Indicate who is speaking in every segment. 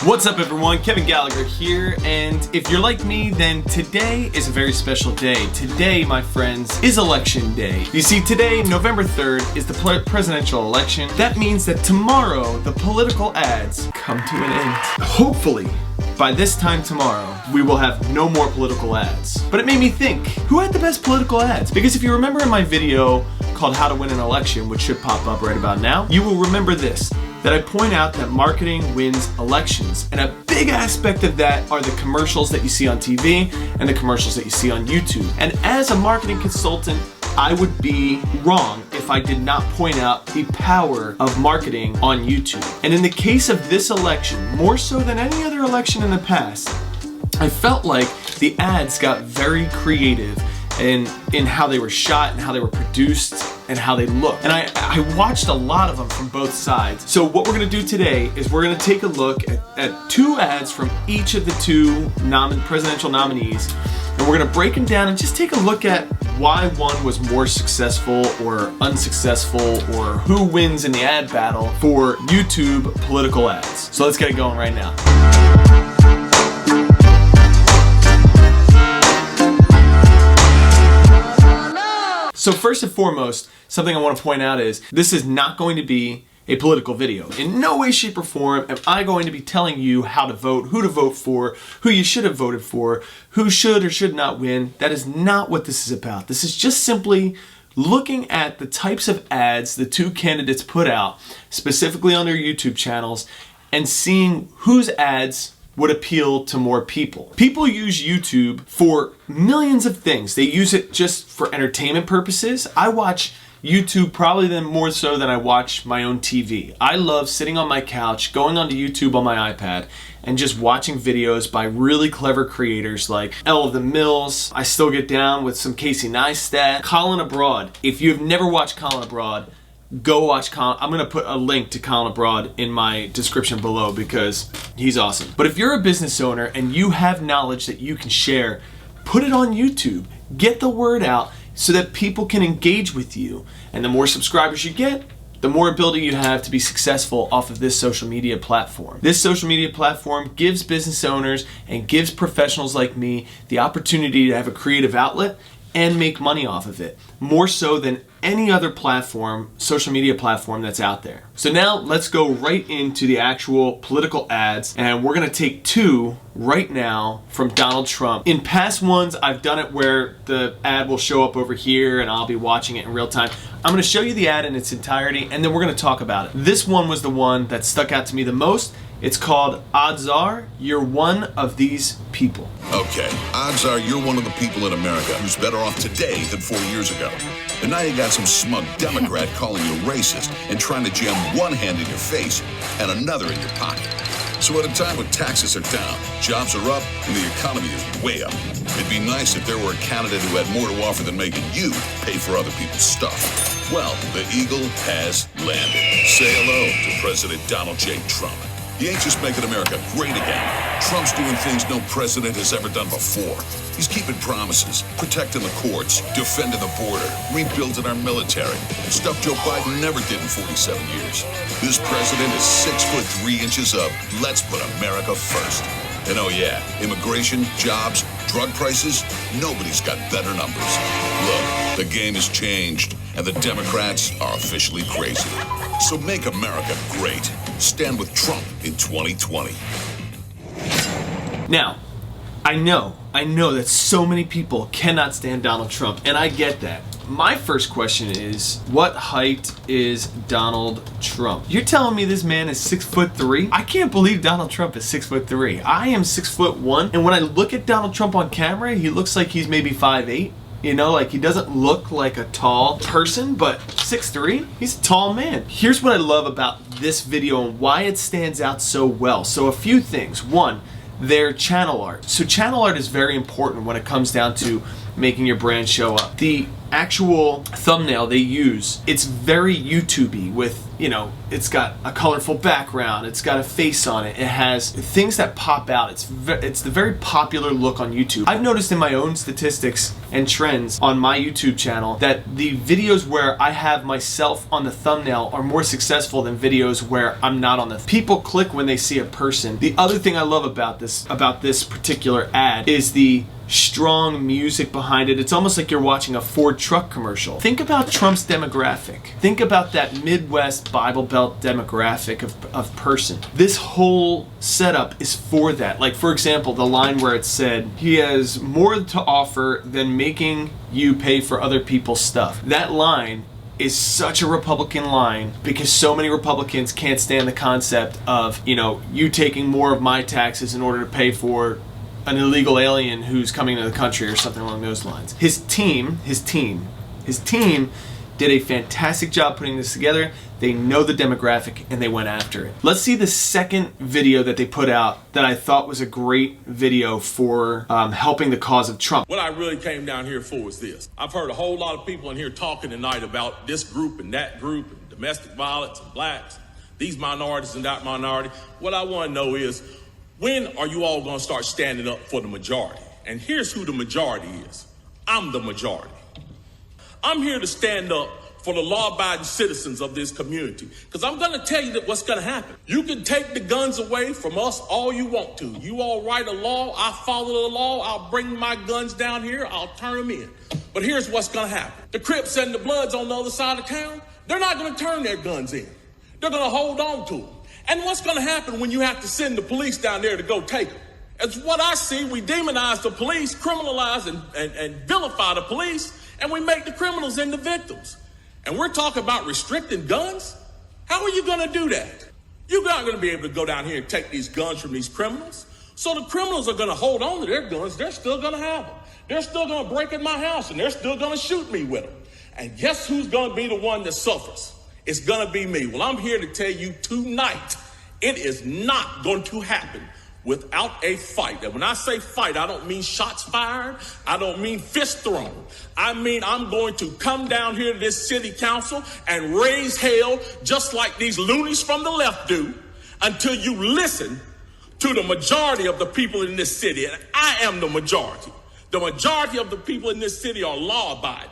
Speaker 1: What's up everyone, Kevin Gallagher here, and if you're like me, then today is a very special day. Today, my friends, is election day. You see, today, November 3rd, is the presidential election. That means that tomorrow, the political ads come to an end. Hopefully, by this time tomorrow, we will have no more political ads. But it made me think, who had the best political ads? Because if you remember in my video called How to Win an Election, which should pop up right about now, you will remember this, that I point out that marketing wins elections. And a big aspect of that are the commercials that you see on TV and the commercials that you see on YouTube. And as a marketing consultant, I would be wrong if I did not point out the power of marketing on YouTube. And in the case of this election, more so than any other election in the past, I felt like the ads got very creative in how they were shot and how they were produced and how they look. And I watched a lot of them from both sides. So what we're gonna do today is we're gonna take a look at two ads from each of the two presidential nominees, and we're gonna break them down and just take a look at why one was more successful or unsuccessful, or who wins in the ad battle for YouTube political ads. So let's get it going right now. So first and foremost, something I want to point out is this is not going to be a political video. In no way, shape, or form am I going to be telling you how to vote, who to vote for, who you should have voted for, who should or should not win. That is not what this is about. This is just simply looking at the types of ads the two candidates put out, specifically on their YouTube channels, and seeing whose ads would appeal to more people. People use YouTube for millions of things. They use it just for entertainment purposes. I watch YouTube probably more so than I watch my own TV. I love sitting on my couch, going onto YouTube on my iPad, and just watching videos by really clever creators like Elle of the Mills. I still get down with some Casey Neistat, Colin Abroad. If you've never watched Colin Abroad, go watch Colin. I'm gonna put a link to Colin Abroad in my description below because he's awesome. But if you're a business owner and you have knowledge that you can share, put it on YouTube. Get the word out so that people can engage with you. And the more subscribers you get, the more ability you have to be successful off of this social media platform. This social media platform gives business owners and gives professionals like me the opportunity to have a creative outlet and make money off of it, more so than any other platform, social media platform that's out there. So now let's go right into the actual political ads, and we're gonna take two right now from Donald Trump. In past ones, I've done it where the ad will show up over here and I'll be watching it in real time. I'm gonna show you the ad in its entirety and then we're gonna talk about it. This one was the one that stuck out to me the most. It's called Odds Are You're One of These People.
Speaker 2: Okay, odds are you're one of the people in America who's better off today than 4 years ago. And now you got some smug Democrat calling you racist and trying to jam one hand in your face and another in your pocket. So at a time when taxes are down, jobs are up, and the economy is way up, it'd be nice if there were a candidate who had more to offer than making you pay for other people's stuff. Well, the Eagle has landed. Say hello to President Donald J. Trump. He ain't just making America great again. Trump's doing things no president has ever done before. He's keeping promises, protecting the courts, defending the border, rebuilding our military. Stuff Joe Biden never did in 47 years. This president is 6'3" up. Let's put America first. And oh yeah, immigration, jobs, drug prices, nobody's got better numbers. Look, the game has changed, and the Democrats are officially crazy. So make America great. Stand with Trump in 2020.
Speaker 1: Now, I know that so many people cannot stand Donald Trump, and I get that. My first question is, what height is Donald Trump? You're telling me this man is 6'3"? I can't believe Donald Trump is 6'3". I am 6'1", and when I look at Donald Trump on camera, he looks like he's maybe 5'8". You know, like he doesn't look like a tall person, but 6'3", he's a tall man. Here's what I love about this video and why it stands out so well. So a few things. One, their channel art. So channel art is very important when it comes down to making your brand show up. The actual thumbnail they use, it's very YouTube-y with, you know, it's got a colorful background, it's got a face on it, it has things that pop out. It's the very popular look on YouTube. I've noticed in my own statistics and trends on my YouTube channel that the videos where I have myself on the thumbnail are more successful than videos where I'm not on the. People click when they see a person. The other thing I love about this particular ad is the strong music behind it. It's almost like you're watching a Ford truck commercial. Think about Trump's demographic. Think about that Midwest Bible Belt demographic of person. This whole setup is for that. Like, for example, the line where it said, he has more to offer than making you pay for other people's stuff. That line is such a Republican line because so many Republicans can't stand the concept of, you know, you taking more of my taxes in order to pay for an illegal alien who's coming to the country or something along those lines. His team did a fantastic job putting this together. They know the demographic and they went after it. Let's see the second video that they put out that I thought was a great video for helping the cause of Trump.
Speaker 3: What I really came down here for is this. I've heard a whole lot of people in here talking tonight about this group and that group and domestic violence and blacks, these minorities and that minority. What I want to know is, when are you all going to start standing up for the majority? And here's who the majority is. I'm the majority. I'm here to stand up for the law-abiding citizens of this community, because I'm going to tell you that what's going to happen. You can take the guns away from us all you want to. You all write a law, I follow the law, I'll bring my guns down here, I'll turn them in. But here's what's going to happen. The Crips and the Bloods on the other side of town, they're not going to turn their guns in. They're going to hold on to them. And what's going to happen when you have to send the police down there to go take them? It's what I see. We demonize the police, criminalize and vilify the police, and we make the criminals into victims. And we're talking about restricting guns? How are you going to do that? You're not going to be able to go down here and take these guns from these criminals. So the criminals are going to hold on to their guns. They're still going to have them. They're still going to break in my house, and they're still going to shoot me with them. And guess who's going to be the one that suffers? It's going to be me. Well, I'm here to tell you tonight, it is not going to happen without a fight. And when I say fight, I don't mean shots fired. I don't mean fist thrown. I mean, I'm going to come down here to this city council and raise hell just like these loonies from the left do until you listen to the majority of the people in this city. And I am the majority. The majority of the people in this city are law-abiding,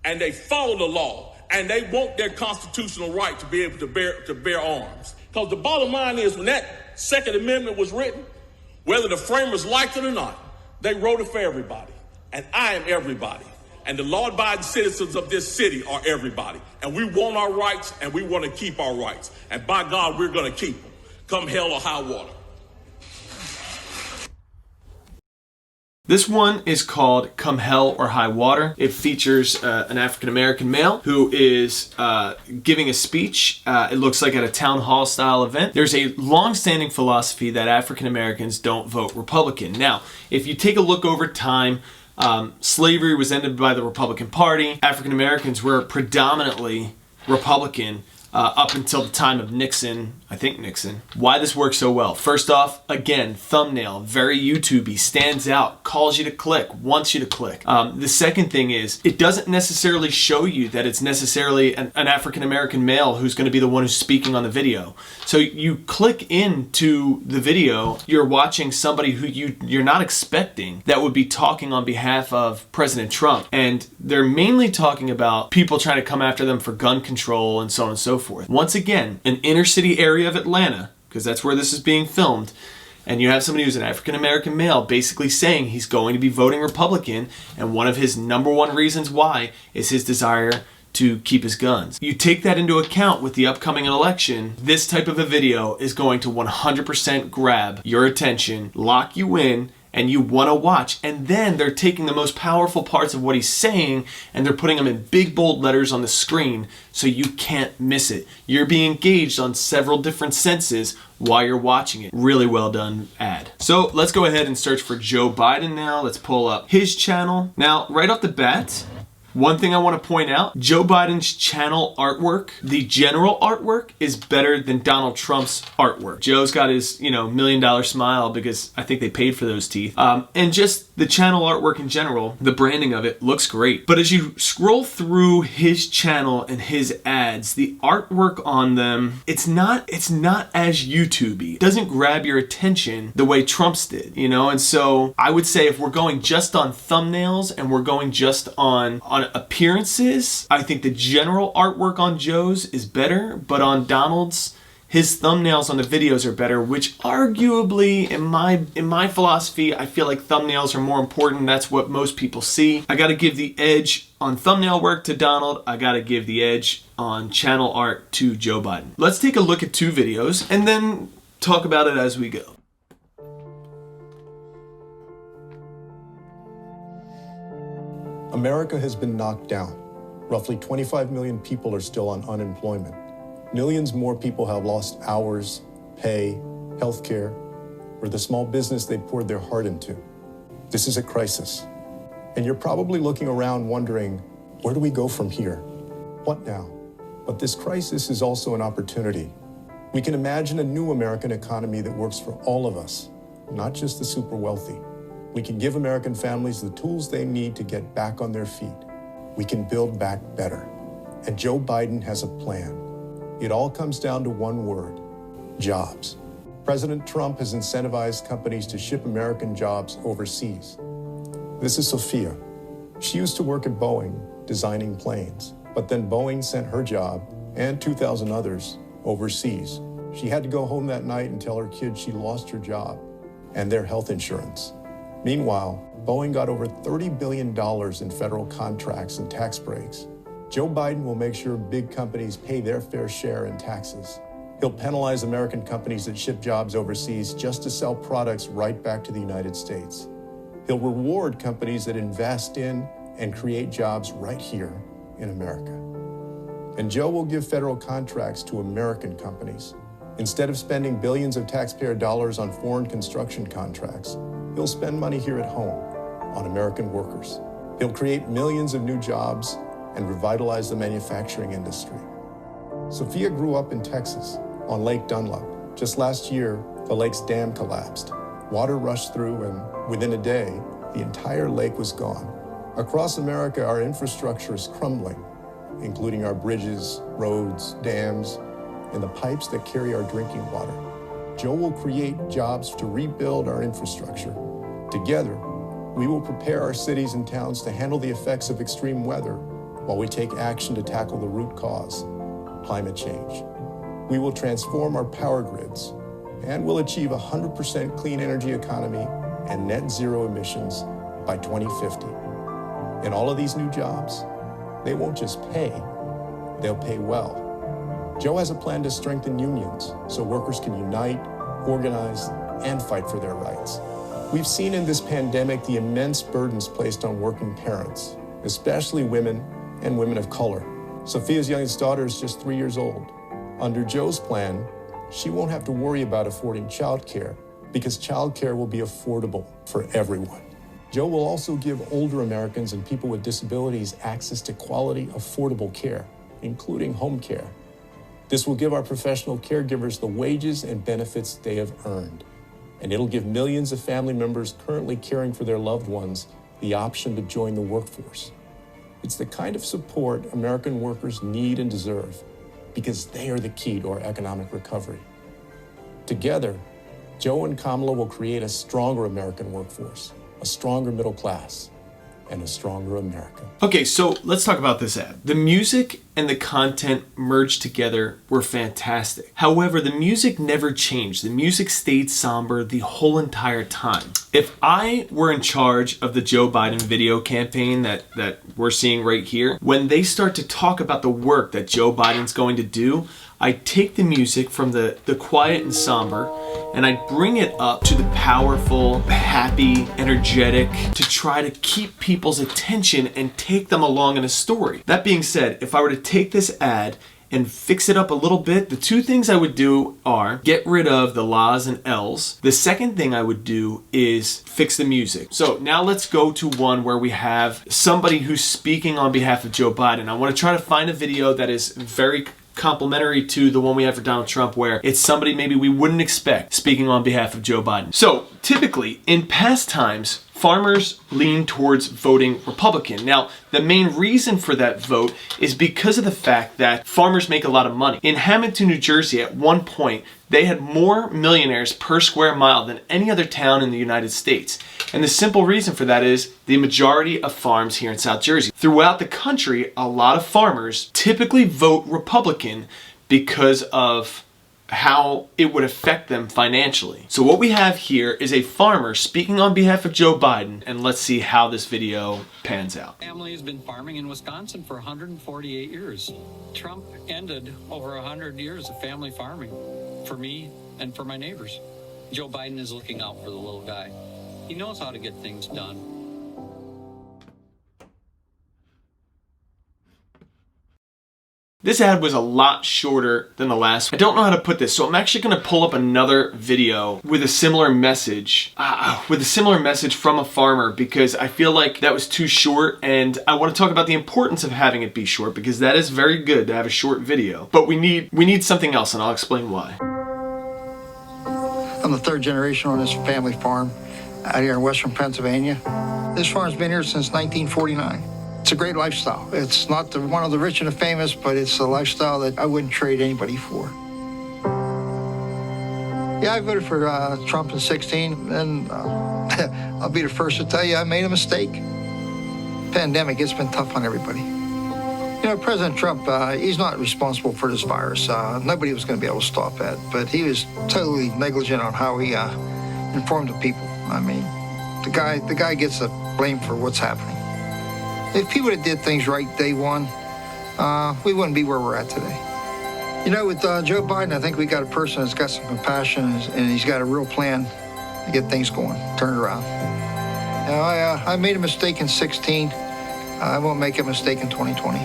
Speaker 3: and they follow the law. And they want their constitutional right to be able to bear arms. Because the bottom line is, when that Second Amendment was written, whether the framers liked it or not, they wrote it for everybody. And I am everybody. And the law-abiding citizens of this city are everybody. And we want our rights, and we want to keep our rights. And by God, we're going to keep them, come hell or high water.
Speaker 1: This one is called Come Hell or High Water. It features an African-American male who is giving a speech. It looks like at a town hall style event. There's a long-standing philosophy that African-Americans don't vote Republican. Now, if you take a look over time, slavery was ended by the Republican Party. African-Americans were predominantly Republican up until the time of Nixon, I think Nixon. Why this works so well? First off, again, thumbnail, very YouTube-y, stands out, calls you to click, wants you to click. The second thing is, it doesn't necessarily show you that it's necessarily an African-American male who's going to be the one who's speaking on the video. So you click into the video, you're watching somebody who you're not expecting that would be talking on behalf of President Trump. And they're mainly talking about people trying to come after them for gun control and so on and so forth. Once again, an inner city area of Atlanta, because that's where this is being filmed, and you have somebody who's an African-American male basically saying he's going to be voting Republican, and one of his number one reasons why is his desire to keep his guns. You take that into account with the upcoming election, this type of a video is going to 100% grab your attention, lock you in, and you want to watch. And then they're taking the most powerful parts of what he's saying and they're putting them in big bold letters on the screen so you can't miss it. You're being engaged on several different senses while you're watching it. Really well done ad. So let's go ahead and search for Joe Biden now. Let's pull up his channel. Now, right off the bat, One thing I want to point out, Joe Biden's channel artwork, the general artwork, is better than Donald Trump's artwork. Joe's got his, $1 million smile because I think they paid for those teeth. And just the channel artwork in general, the branding of it looks great. But as you scroll through his channel and his ads, the artwork on them, it's not as YouTube-y. It doesn't grab your attention the way Trump's did, And so I would say if we're going just on thumbnails and we're going just on appearances, I think the general artwork on Joe's is better, but on Donald's, his thumbnails on the videos are better, which arguably, in my philosophy, I feel like thumbnails are more important. That's what most people see. I gotta give the edge on thumbnail work to Donald. I gotta give the edge on channel art to Joe Biden. Let's take a look at 2 videos and then talk about it as we go.
Speaker 4: America has been knocked down. Roughly 25 million people are still on unemployment. Millions more people have lost hours, pay, health care, or the small business they poured their heart into. This is a crisis. And you're probably looking around wondering, where do we go from here? What now? But this crisis is also an opportunity. We can imagine a new American economy that works for all of us, not just the super wealthy. We can give American families the tools they need to get back on their feet. We can build back better. And Joe Biden has a plan. It all comes down to one word: jobs. President Trump has incentivized companies to ship American jobs overseas. This is Sophia. She used to work at Boeing, designing planes, but then Boeing sent her job, and 2,000 others, overseas. She had to go home that night and tell her kids she lost her job and their health insurance. Meanwhile, Boeing got over $30 billion in federal contracts and tax breaks. Joe Biden will make sure big companies pay their fair share in taxes. He'll penalize American companies that ship jobs overseas just to sell products right back to the United States. He'll reward companies that invest in and create jobs right here in America. And Joe will give federal contracts to American companies. Instead of spending billions of taxpayer dollars on foreign construction contracts, he'll spend money here at home on American workers. He'll create millions of new jobs and revitalize the manufacturing industry. Sophia grew up in Texas on Lake Dunlop. Just last year, the lake's dam collapsed. Water rushed through, and within a day, the entire lake was gone. Across America, our infrastructure is crumbling, including our bridges, roads, dams, and the pipes that carry our drinking water. Joe will create jobs to rebuild our infrastructure. Together, we will prepare our cities and towns to handle the effects of extreme weather while we take action to tackle the root cause, climate change. We will transform our power grids, and we'll achieve a 100% clean energy economy and net zero emissions by 2050. And all of these new jobs, they won't just pay, they'll pay well. Joe has a plan to strengthen unions so workers can unite, organize, and fight for their rights. We've seen in this pandemic the immense burdens placed on working parents, especially women and women of color. Sophia's youngest daughter is just 3 years old. Under Joe's plan, she won't have to worry about affording childcare because childcare will be affordable for everyone. Joe will also give older Americans and people with disabilities access to quality, affordable care, including home care. This will give our professional caregivers the wages and benefits they have earned. And it'll give millions of family members currently caring for their loved ones the option to join the workforce. It's the kind of support American workers need and deserve because they are the key to our economic recovery. Together, Joe and Kamala will create a stronger American workforce, a stronger middle class, and a stronger America.
Speaker 1: Okay, so let's talk about this ad. The music and the content merged together were fantastic. However, the music never changed. The music stayed somber the whole entire time. If I were in charge of the Joe Biden video campaign that we're seeing right here, when they start to talk about the work that Joe Biden's going to do, I take the music from the quiet and somber and I bring it up to the powerful, happy, energetic to try to keep people's attention and take them along in a story. That being said, if I were to take this ad and fix it up a little bit, the two things I would do are get rid of the la's and l's. The second thing I would do is fix the music. So now let's go to one where we have somebody who's speaking on behalf of Joe Biden. I want to try to find a video that is very complementary to the one we have for Donald Trump, where it's somebody maybe we wouldn't expect speaking on behalf of Joe Biden. So typically in past times, farmers lean towards voting Republican. Now, the main reason for that vote is because of the fact that farmers make a lot of money. In Hamilton, New Jersey, at one point, they had more millionaires per square mile than any other town in the United States. And the simple reason for that is the majority of farms here in South Jersey. Throughout the country, a lot of farmers typically vote Republican because of how it would affect them financially. So what we have here is a farmer speaking on behalf of Joe Biden, and let's see how this video pans out.
Speaker 5: Family has been farming in Wisconsin for 148 years. Trump ended over 100 years of family farming for me and for my neighbors. Joe Biden is looking out for the little guy. He knows how to get things done.
Speaker 1: This ad was a lot shorter than the last one. I don't know how to put this, so I'm actually going to pull up another video with a similar message, from a farmer, because I feel like that was too short, and I want to talk about the importance of having it be short, because that is very good to have a short video. But we need something else, and I'll explain why.
Speaker 6: I'm the third generation on this family farm out here in western Pennsylvania. This farm's been here since 1949. It's a great lifestyle. It's not one of the rich and the famous, but it's a lifestyle that I wouldn't trade anybody for. Yeah, I voted for Trump in 2016, and I'll be the first to tell you I made a mistake. Pandemic, it's been tough on everybody. You know, President Trump, he's not responsible for this virus. Nobody was going to be able to stop that, but he was totally negligent on how he informed the people. I mean, the guy gets the blame for what's happening. If he would have did things right day one, we wouldn't be where we're at today. You know, with Joe Biden, I think we got a person that's got some compassion, and he's got a real plan to get things going, turn it around. You know, I made a mistake in 2016. I won't make a mistake in 2020.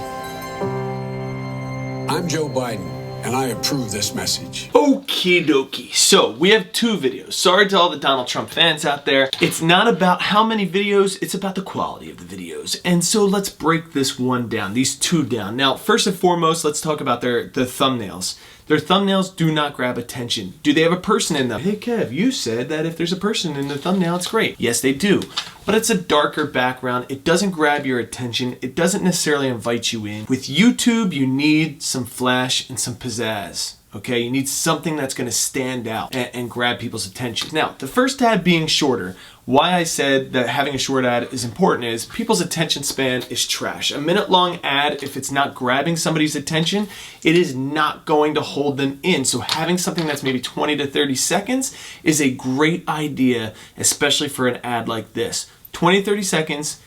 Speaker 7: I'm Joe Biden, and I approve this message.
Speaker 1: Okie dokie. So we have two videos. Sorry to all the Donald Trump fans out there. It's not about how many videos, it's about the quality of the videos. And so let's break this one down, these two down. Now, first and foremost, let's talk about the thumbnails. Their thumbnails do not grab attention. Do they have a person in them? Hey Kev, you said that if there's a person in the thumbnail, it's great. Yes, they do. But it's a darker background. It doesn't grab your attention. It doesn't necessarily invite you in. With YouTube, you need some flash and some pizzazz. Okay, you need something that's going to stand out and grab people's attention. Now, the first ad being shorter, why I said that having a short ad is important is people's attention span is trash. A minute-long ad, if it's not grabbing somebody's attention, it is not going to hold them in. So having something that's maybe 20 to 30 seconds is a great idea, especially for an ad like this. 20, 30 seconds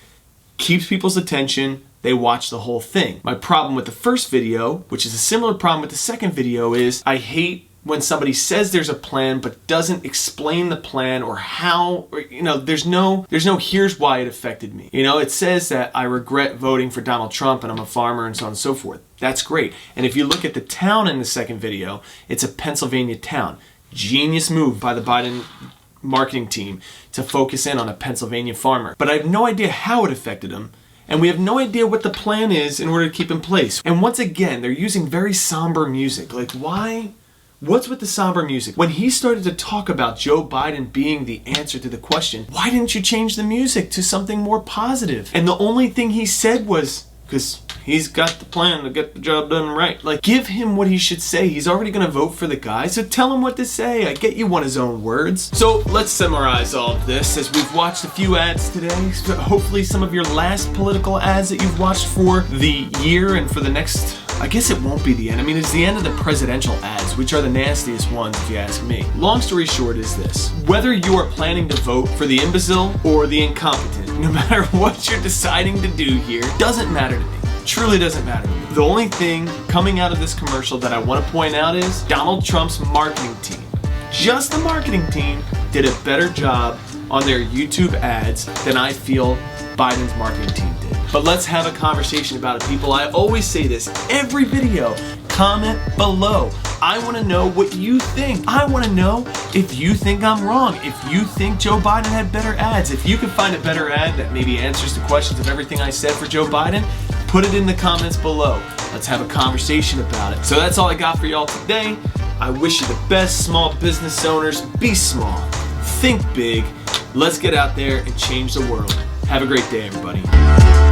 Speaker 1: keeps people's attention. They watch the whole thing. My problem with the first video, which is a similar problem with the second video, is I hate when somebody says there's a plan but doesn't explain the plan or how, or, you know, there's no here's why it affected me. You know, it says that I regret voting for Donald Trump and I'm a farmer and so on and so forth. That's great. And if you look at the town in the second video, it's a Pennsylvania town. Genius move by the Biden marketing team to focus in on a Pennsylvania farmer. But I have no idea how it affected him. And we have no idea what the plan is in order to keep in place. And once again, they're using very somber music. Like, why? What's with the somber music? When he started to talk about Joe Biden being the answer to the question, why didn't you change the music to something more positive? And the only thing he said was, because he's got the plan to get the job done right. Like, give him what he should say. He's already going to vote for the guy, so tell him what to say. I get you want his own words. So let's summarize all of this as we've watched a few ads today. So hopefully some of your last political ads that you've watched for the year and for the next, I guess it won't be the end. I mean, it's the end of the presidential ads, which are the nastiest ones if you ask me. Long story short is this. Whether you are planning to vote for the imbecile or the incompetent, no matter what you're deciding to do here, doesn't matter to me. Truly doesn't matter to me. The only thing coming out of this commercial that I want to point out is Donald Trump's marketing team. Just the marketing team did a better job on their YouTube ads than I feel Biden's marketing team did. But let's have a conversation about it, people. I always say this every video. comment below. I want to know what you think. I want to know if you think I'm wrong, if you think Joe Biden had better ads. If you can find a better ad that maybe answers the questions of everything I said for Joe Biden, put it in the comments below. Let's have a conversation about it. So that's all I got for y'all today. I wish you the best, small business owners. Be small. Think big. Let's get out there and change the world. Have a great day, everybody.